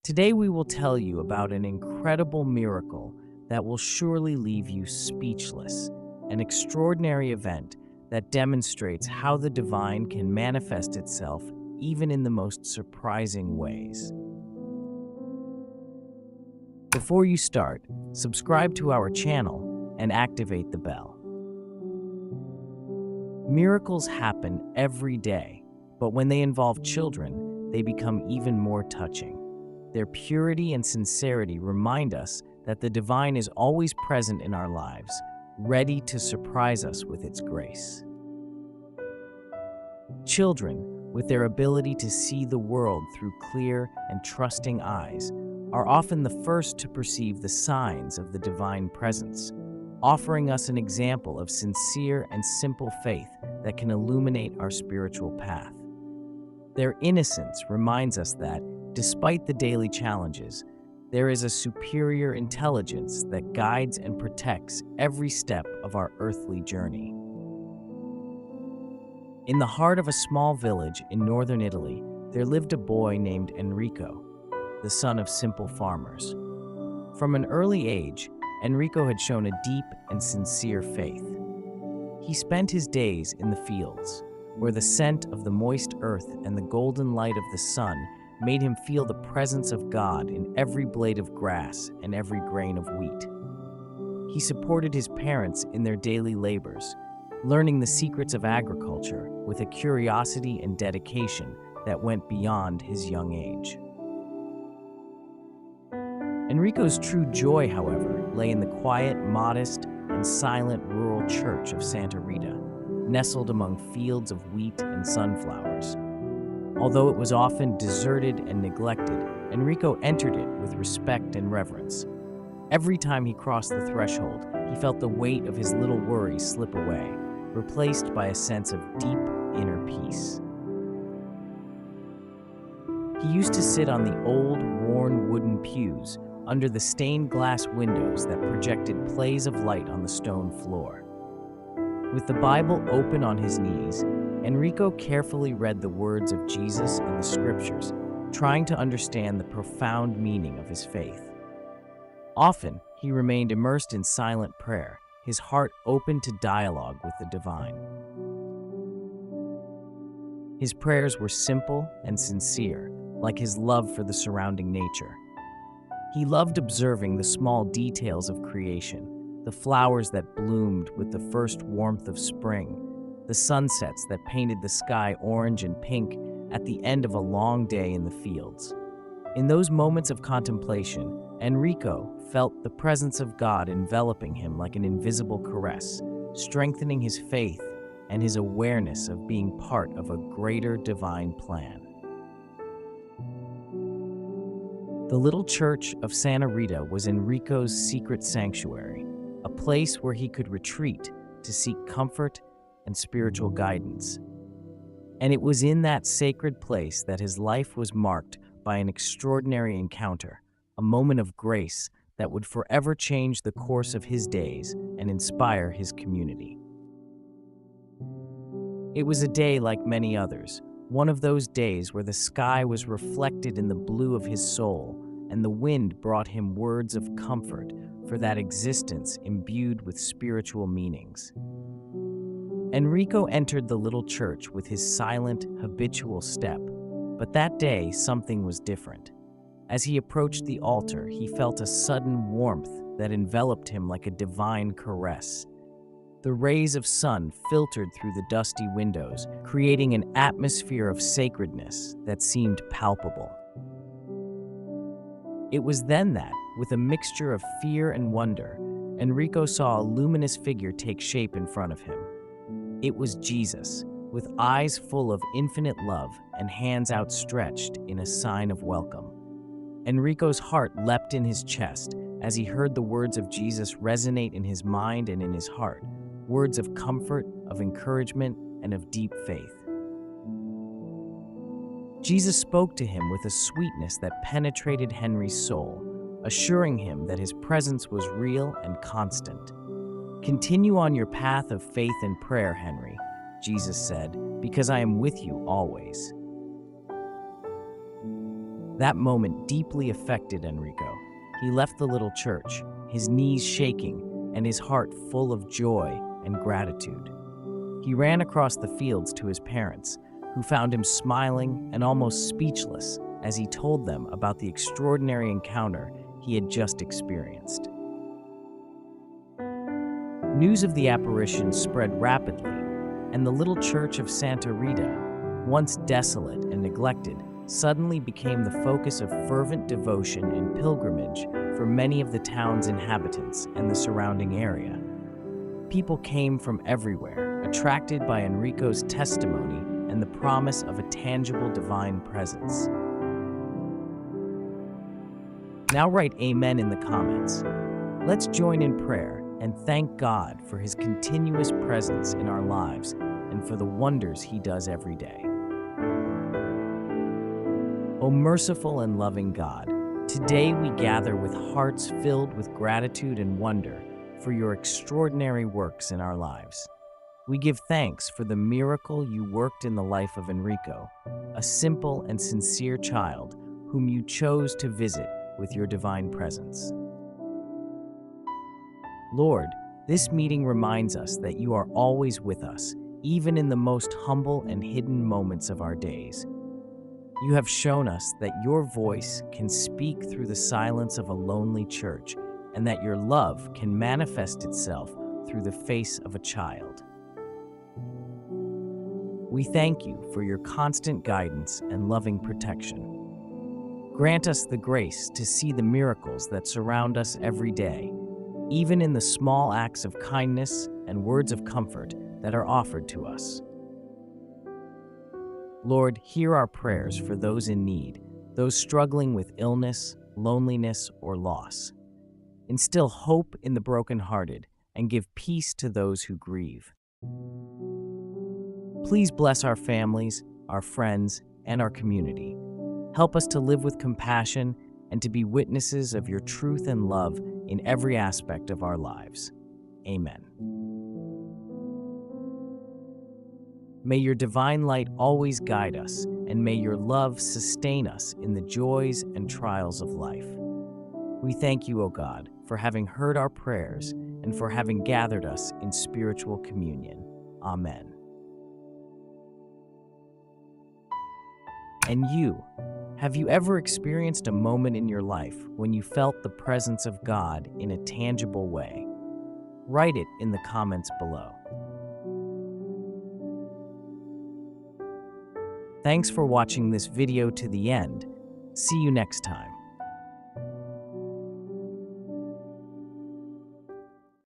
Today, we will tell you about an incredible miracle that will surely leave you speechless, an extraordinary event that demonstrates how the divine can manifest itself even in the most surprising ways. Before you start, subscribe to our channel and activate the bell. Miracles happen every day, but when they involve children, they become even more touching. Their purity and sincerity remind us that the divine is always present in our lives, ready to surprise us with its grace. Children, with their ability to see the world through clear and trusting eyes, are often the first to perceive the signs of the divine presence, offering us an example of sincere and simple faith that can illuminate our spiritual path. Their innocence reminds us that, despite the daily challenges, there is a superior intelligence that guides and protects every step of our earthly journey. In the heart of a small village in northern Italy, there lived a boy named Enrico, the son of simple farmers. From an early age, Enrico had shown a deep and sincere faith. He spent his days in the fields, where the scent of the moist earth and the golden light of the sun made him feel the presence of God in every blade of grass and every grain of wheat. He supported his parents in their daily labors, learning the secrets of agriculture with a curiosity and dedication that went beyond his young age. Enrico's true joy, however, lay in the quiet, modest, and silent rural church of Santa Rita, nestled among fields of wheat and sunflowers. Although it was often deserted and neglected, Enrico entered it with respect and reverence. Every time he crossed the threshold, he felt the weight of his little worries slip away, replaced by a sense of deep inner peace. He used to sit on the old, worn wooden pews under the stained glass windows that projected plays of light on the stone floor. With the Bible open on his knees, Enrico carefully read the words of Jesus and the scriptures, trying to understand the profound meaning of his faith. Often, he remained immersed in silent prayer, his heart open to dialogue with the divine. His prayers were simple and sincere, like his love for the surrounding nature. He loved observing the small details of creation, the flowers that bloomed with the first warmth of spring, the sunsets that painted the sky orange and pink at the end of a long day in the fields. In those moments of contemplation, Enrico felt the presence of God enveloping him like an invisible caress, strengthening his faith and his awareness of being part of a greater divine plan. The little church of Santa Rita was Enrico's secret sanctuary, a place where he could retreat to seek comfort and spiritual guidance. And it was in that sacred place that his life was marked by an extraordinary encounter, a moment of grace that would forever change the course of his days and inspire his community. It was a day like many others, one of those days where the sky was reflected in the blue of his soul and the wind brought him words of comfort for that existence imbued with spiritual meanings. Enrico entered the little church with his silent, habitual step, but that day something was different. As he approached the altar, he felt a sudden warmth that enveloped him like a divine caress. The rays of sun filtered through the dusty windows, creating an atmosphere of sacredness that seemed palpable. It was then that, with a mixture of fear and wonder, Enrico saw a luminous figure take shape in front of him. It was Jesus, with eyes full of infinite love and hands outstretched in a sign of welcome. Enrico's heart leapt in his chest as he heard the words of Jesus resonate in his mind and in his heart, words of comfort, of encouragement, and of deep faith. Jesus spoke to him with a sweetness that penetrated Henry's soul, assuring him that his presence was real and constant. "Continue on your path of faith and prayer, Henry," Jesus said, "because I am with you always." That moment deeply affected Enrico. He left the little church, his knees shaking and his heart full of joy and gratitude. He ran across the fields to his parents, who found him smiling and almost speechless as he told them about the extraordinary encounter he had just experienced. News of the apparition spread rapidly, and the little church of Santa Rita, once desolate and neglected, suddenly became the focus of fervent devotion and pilgrimage for many of the town's inhabitants and the surrounding area. People came from everywhere, attracted by Enrico's testimony and the promise of a tangible divine presence. Now write Amen in the comments. Let's join in prayer and thank God for His continuous presence in our lives and for the wonders He does every day. O merciful and loving God, today we gather with hearts filled with gratitude and wonder for your extraordinary works in our lives. We give thanks for the miracle you worked in the life of Enrico, a simple and sincere child whom you chose to visit with your divine presence. Lord, this meeting reminds us that you are always with us, even in the most humble and hidden moments of our days. You have shown us that your voice can speak through the silence of a lonely church, and that your love can manifest itself through the face of a child. We thank you for your constant guidance and loving protection. Grant us the grace to see the miracles that surround us every day, even in the small acts of kindness and words of comfort that are offered to us. Lord, hear our prayers for those in need, those struggling with illness, loneliness, or loss. Instill hope in the brokenhearted and give peace to those who grieve. Please bless our families, our friends, and our community. Help us to live with compassion and to be witnesses of your truth and love in every aspect of our lives. Amen. May your divine light always guide us, and may your love sustain us in the joys and trials of life. We thank you, O God, for having heard our prayers and for having gathered us in spiritual communion. Amen. And you, have you ever experienced a moment in your life when you felt the presence of God in a tangible way? Write it in the comments below. Thanks for watching this video to the end. See you next time.